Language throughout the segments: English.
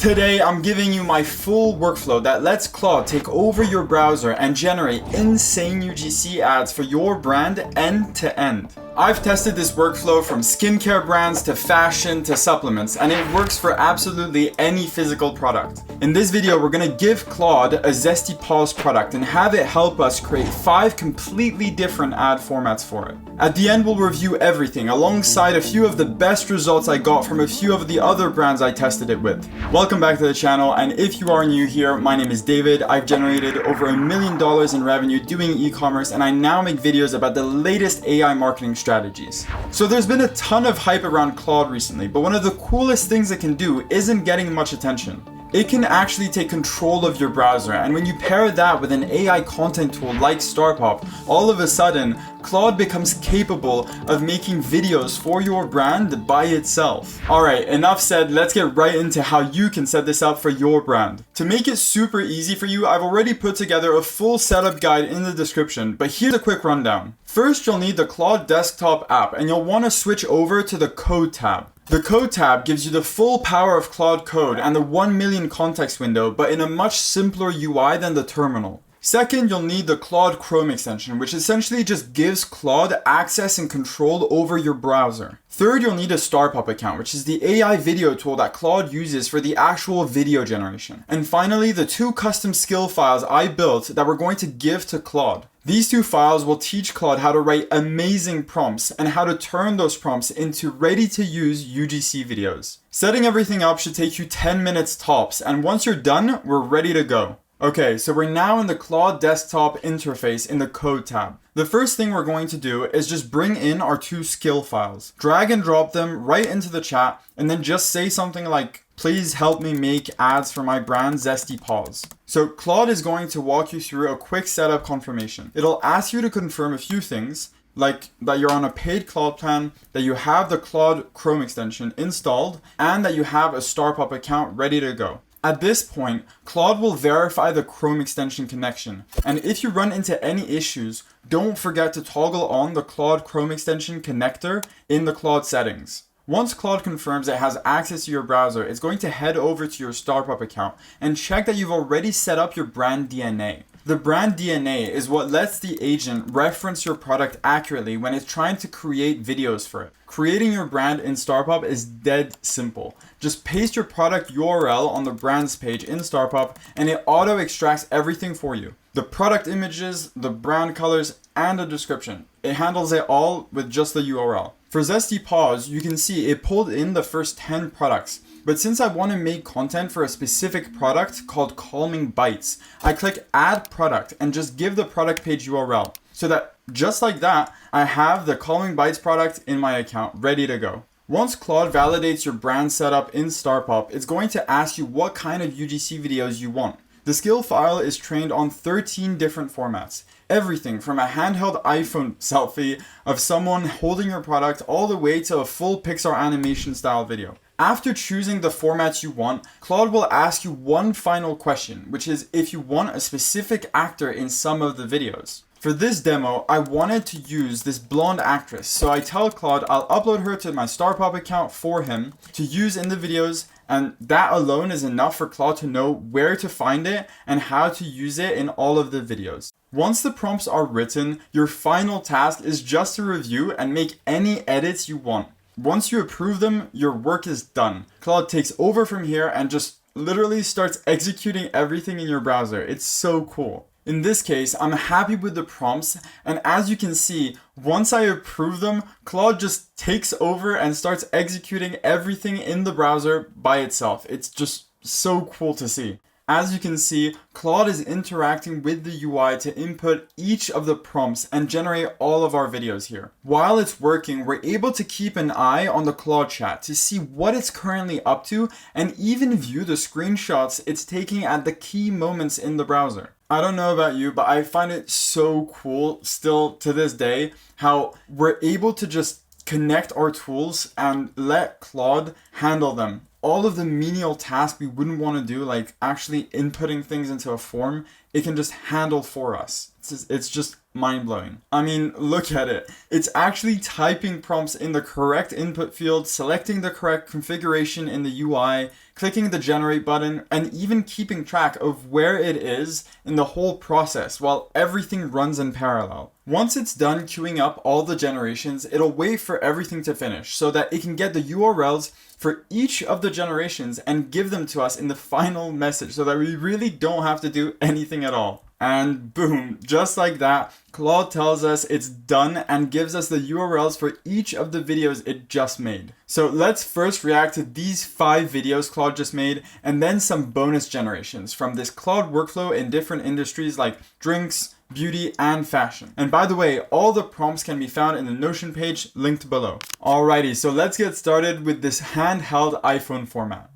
Today, I'm giving you my full workflow that lets Claude take over your browser and generate insane UGC ads for your brand end to end. I've tested this workflow from skincare brands to fashion to supplements, and it works for absolutely any physical product. In this video, we're gonna give Claude a Zesty Paws product and have it help us create 5 completely different ad formats for it. At the end, we'll review everything alongside a few of the best results I got from a few of the other brands I tested it with. Welcome back to the channel, and if you are new here, my name is David. I've generated over $1 million in revenue doing e-commerce, and I now make videos about the latest AI marketing strategies. So there's been a ton of hype around Claude recently, but one of the coolest things it can do isn't getting much attention. It can actually take control of your browser, and when you pair that with an AI content tool like Starpop, all of a sudden, Claude becomes capable of making videos for your brand by itself. Alright, enough said, let's get right into how you can set this up for your brand. To make it super easy for you, I've already put together a full setup guide in the description, but here's a quick rundown. First, you'll need the Claude desktop app, and you'll want to switch over to the Code tab. The Code tab gives you the full power of Claude Code and the 1 million context window, but in a much simpler UI than the terminal. Second, you'll need the Claude Chrome extension, which essentially just gives Claude access and control over your browser. Third, you'll need a Starpop account, which is the AI video tool that Claude uses for the actual video generation. And finally, the 2 custom skill files I built that we're going to give to Claude. These 2 files will teach Claude how to write amazing prompts and how to turn those prompts into ready-to-use UGC videos. Setting everything up should take you 10 minutes tops, and once you're done, we're ready to go. Okay, so we're now in the Claude desktop interface in the Code tab. The first thing we're going to do is just bring in our 2 skill files. Drag and drop them right into the chat, and then just say something like, "Please help me make ads for my brand Zesty Paws." So Claude is going to walk you through a quick setup confirmation. It'll ask you to confirm a few things, like that you're on a paid Claude plan, that you have the Claude Chrome extension installed, and that you have a Starpop account ready to go. At this point, Claude will verify the Chrome extension connection, and if you run into any issues, don't forget to toggle on the Claude Chrome extension connector in the Claude settings. Once Claude confirms it has access to your browser, it's going to head over to your Starpop account and check that you've already set up your brand DNA. The brand DNA is what lets the agent reference your product accurately when it's trying to create videos for it. Creating your brand in Starpop is dead simple. Just paste your product URL on the brands page in Starpop and it auto extracts everything for you. The product images, the brand colors, and the description. It handles it all with just the URL. For Zesty Paws, you can see it pulled in the first 10 products. But since I want to make content for a specific product called Calming Bites, I click Add Product and just give the product page URL. So that, just like that, I have the Calming Bites product in my account ready to go. Once Claude validates your brand setup in Starpop, it's going to ask you what kind of UGC videos you want. The skill file is trained on 13 different formats. Everything from a handheld iPhone selfie of someone holding your product all the way to a full Pixar animation style video. After choosing the formats you want, Claude will ask you one final question, which is if you want a specific actor in some of the videos. For this demo, I wanted to use this blonde actress, so I tell Claude I'll upload her to my Starpop account for him to use in the videos, and that alone is enough for Claude to know where to find it and how to use it in all of the videos. Once the prompts are written, your final task is just to review and make any edits you want. Once you approve them, your work is done. Claude takes over from here and just literally starts executing everything in your browser. It's so cool. In this case, I'm happy with the prompts, and as you can see, once I approve them, Claude just takes over and starts executing everything in the browser by itself. It's just so cool to see. As you can see, Claude is interacting with the UI to input each of the prompts and generate all of our videos here. While it's working, we're able to keep an eye on the Claude chat to see what it's currently up to and even view the screenshots it's taking at the key moments in the browser. I don't know about you, but I find it so cool still to this day how we're able to just connect our tools and let Claude handle them. All of the menial tasks we wouldn't want to do, like actually inputting things into a form, it can just handle for us. It's just mind-blowing. I mean, look at it. It's actually typing prompts in the correct input field, selecting the correct configuration in the UI, clicking the generate button, and even keeping track of where it is in the whole process while everything runs in parallel. Once it's done queuing up all the generations, it'll wait for everything to finish so that it can get the URLs for each of the generations and give them to us in the final message so that we really don't have to do anything at all. And boom, just like that, Claude tells us it's done and gives us the URLs for each of the videos it just made. So let's first react to these 5 videos Claude just made and then some bonus generations from this Claude workflow in different industries like drinks, beauty, and fashion. And by the way, all the prompts can be found in the Notion page linked below. Alrighty, so let's get started with this handheld iPhone format.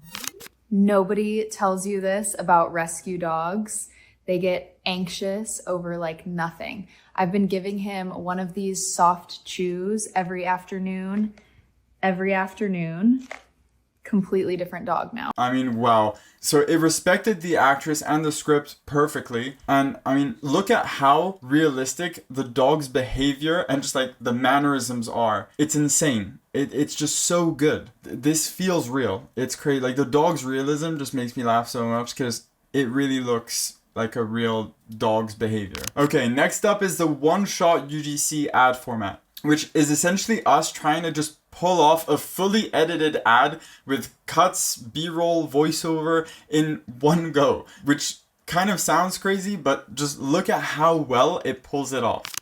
Nobody tells you this about rescue dogs. They get anxious over like nothing. I've been giving him one of these soft chews every afternoon. Completely different dog now. I mean, wow. So it respected the actress and the script perfectly. And I mean, look at how realistic the dog's behavior and just like the mannerisms are. It's insane. It's just so good. This feels real. It's crazy. Like the dog's realism just makes me laugh so much because it really looks like a real dog's behavior. Okay, next up is the Shot UGC ad format, which is essentially us trying to just pull off a fully edited ad with cuts, B-roll, voiceover in one go, which kind of sounds crazy, but just look at how well it pulls it off.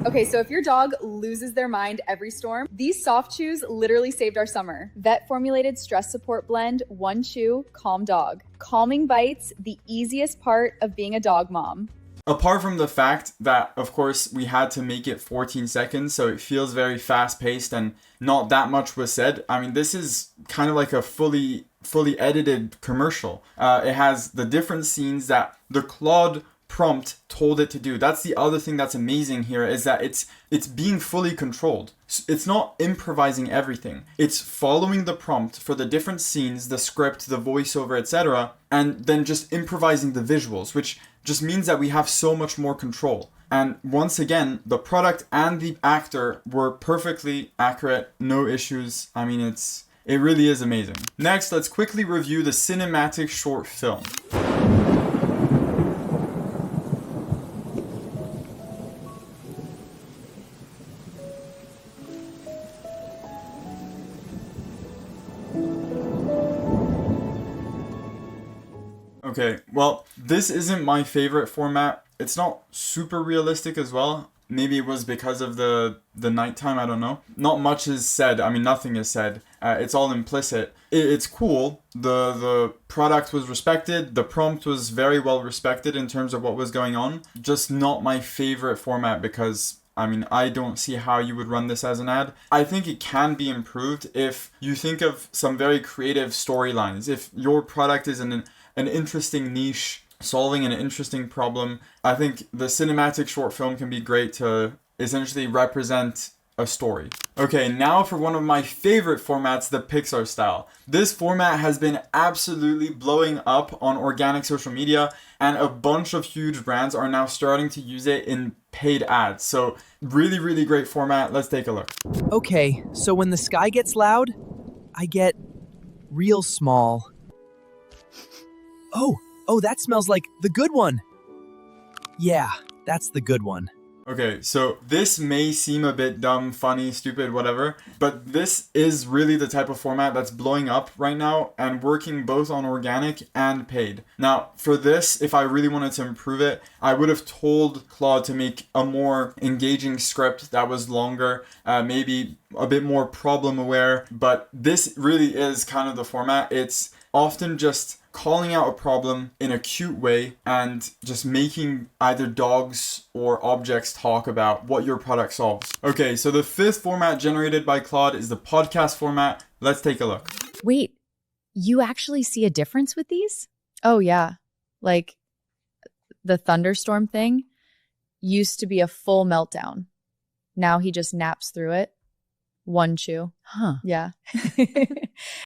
Okay, so if your dog loses their mind every storm, these soft chews literally saved our summer. Vet formulated stress support blend, 1 chew, calm dog. Calming bites, the easiest part of being a dog mom. Apart from the fact that, of course, we had to make it 14 seconds, so it feels very fast-paced and not that much was said. I mean, this is kind of like a fully edited commercial. It has the different scenes that the Claude prompt told it to do. That's the other thing that's amazing here, is that it's being fully controlled. It's not improvising everything. It's following the prompt for the different scenes, the script, the voiceover, etc., and then just improvising the visuals, which just means that we have so much more control. And once again, the product and the actor were perfectly accurate, no issues. I mean, it really is amazing. Next, let's quickly review the cinematic short film. Okay, well, this isn't my favorite format. It's not super realistic as well. Maybe it was because of the nighttime, I don't know. Not much is said. I mean, nothing is said. It's all implicit. It's cool. The product was respected. The prompt was very well respected in terms of what was going on. Just not my favorite format because, I mean, I don't see how you would run this as an ad. I think it can be improved if you think of some very creative storylines. If your product is an interesting niche, solving an interesting problem, I think the cinematic short film can be great to essentially represent a story. Okay, now for one of my favorite formats, the Pixar style. This format has been absolutely blowing up on organic social media, and a bunch of huge brands are now starting to use it in paid ads. So really great format. Let's take a look. Okay, so when the sky gets loud, I get real small. Oh, that smells like the good one. Yeah, that's the good one. Okay, so this may seem a bit dumb, funny, stupid, whatever, but this is really the type of format that's blowing up right now and working both on organic and paid. Now, for this, if I really wanted to improve it, I would have told Claude to make a more engaging script that was longer, maybe a bit more problem aware, but this really is kind of the format. It's often just calling out a problem in a cute way and just making either dogs or objects talk about what your product solves. Okay, so the 5th format generated by Claude is the podcast format. Let's take a look. Wait, you actually see a difference with these? Oh yeah, like the thunderstorm thing used to be a full meltdown. Now he just naps through it. 1 chew. Huh. Yeah.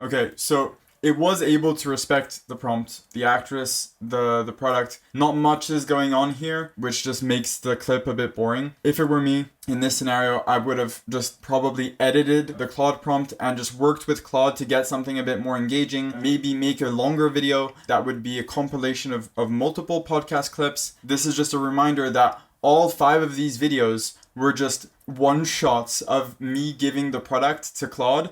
Okay, so it was able to respect the prompt, the actress, the product. Not much is going on here, which just makes the clip a bit boring. If it were me, in this scenario, I would have just probably edited the Claude prompt and just worked with Claude to get something a bit more engaging. Maybe make a longer video that would be a compilation of multiple podcast clips. This is just a reminder that all 5 of these videos were just one shots of me giving the product to Claude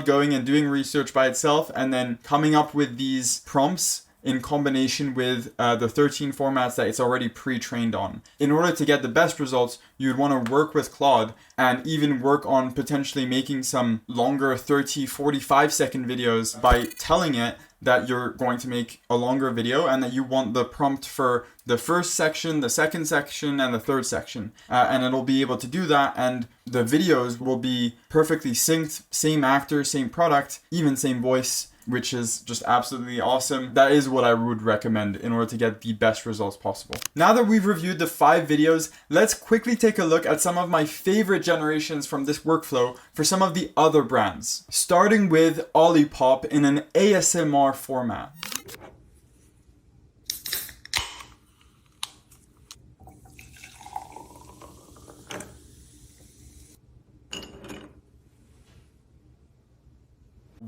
going and doing research by itself, and then coming up with these prompts in combination with the 13 formats that it's already pre-trained on. In order to get the best results, you'd want to work with Claude and even work on potentially making some longer 30, 45 second videos by telling it that you're going to make a longer video and that you want the prompt for the first section, the second section, and the third section. And it'll be able to do that, and the videos will be perfectly synced, same actor, same product, even same voice, which is just absolutely awesome. That is what I would recommend in order to get the best results possible. Now that we've reviewed the 5 videos, let's quickly take a look at some of my favorite generations from this workflow for some of the other brands. Starting with Olipop in an ASMR format.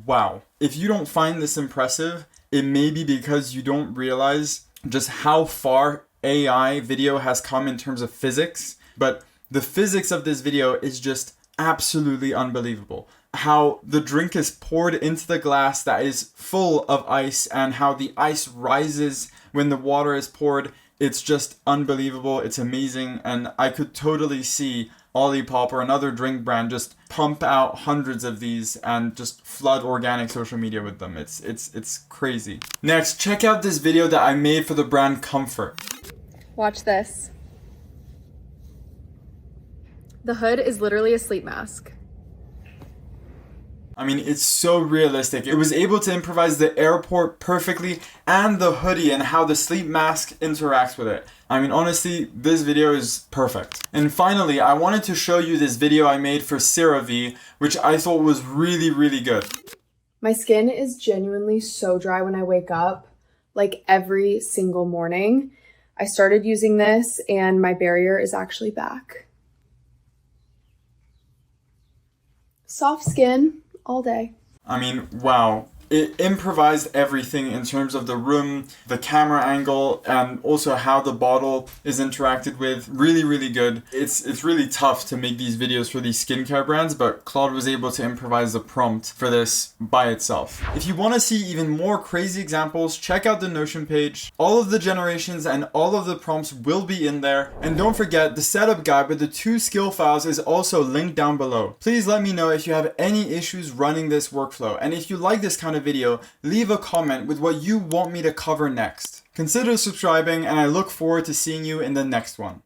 Wow. If you don't find this impressive, it may be because you don't realize just how far AI video has come in terms of physics. But the physics of this video is just absolutely unbelievable. How the drink is poured into the glass that is full of ice, and how the ice rises when the water is poured. It's just unbelievable. It's amazing. And I could totally see Olipop or another drink brand just pump out hundreds of these and just flood organic social media with them. It's crazy. Next, check out this video that I made for the brand Comfort. Watch this. The hood is literally a sleep mask. I mean, it's so realistic. It was able to improvise the airport perfectly and the hoodie and how the sleep mask interacts with it. I mean, honestly, this video is perfect. And finally, I wanted to show you this video I made for CeraVe, which I thought was really, really good. My skin is genuinely so dry when I wake up, like every single morning. I started using this and my barrier is actually back. Soft skin all day. I mean, wow. It improvised everything in terms of the room, the camera angle, and also how the bottle is interacted with. Really, really good. It's really tough to make these videos for these skincare brands, but Claude was able to improvise the prompt for this by itself. If you want to see even more crazy examples, check out the Notion page. All of the generations and all of the prompts will be in there. And don't forget, the setup guide with the 2 skill files is also linked down below. Please let me know if you have any issues running this workflow. And if you like this kind of video, leave a comment with what you want me to cover next. Consider subscribing, and I look forward to seeing you in the next one.